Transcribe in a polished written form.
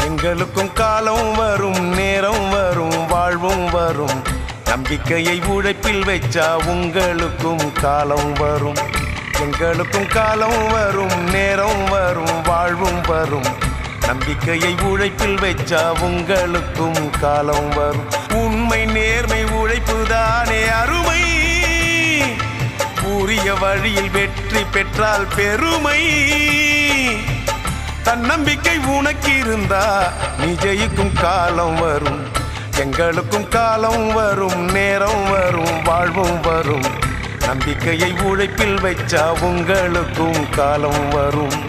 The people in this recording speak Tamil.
எங்களுக்கும் காலம் வரும், நேரம் வரும், வாழ்வும் வரும். நம்பிக்கையை உழைப்பில் வச்சா உங்களுக்கும் காலம் வரும். எங்களுக்கும் காலம் வரும், நேரம் வரும், வாழ்வும் வரும். நம்பிக்கையை உழைப்பில் வச்சா உங்களுக்கும் காலம் வரும். உண்மை நேர்மை உழைப்புதானே அருமை. உரிய வழியில் வெற்றி பெற்றால் பெருமை. தன்னம்பிக்கை உனக்கு இருந்தா நீ ஜெயிக்கும் காலம் வரும். எங்களுக்கும் காலம் வரும், நேரம் வரும், வாழ்வும் வரும். நம்பிக்கையை உழைப்பில் வச்சா உங்களுக்கும் காலம் வரும்.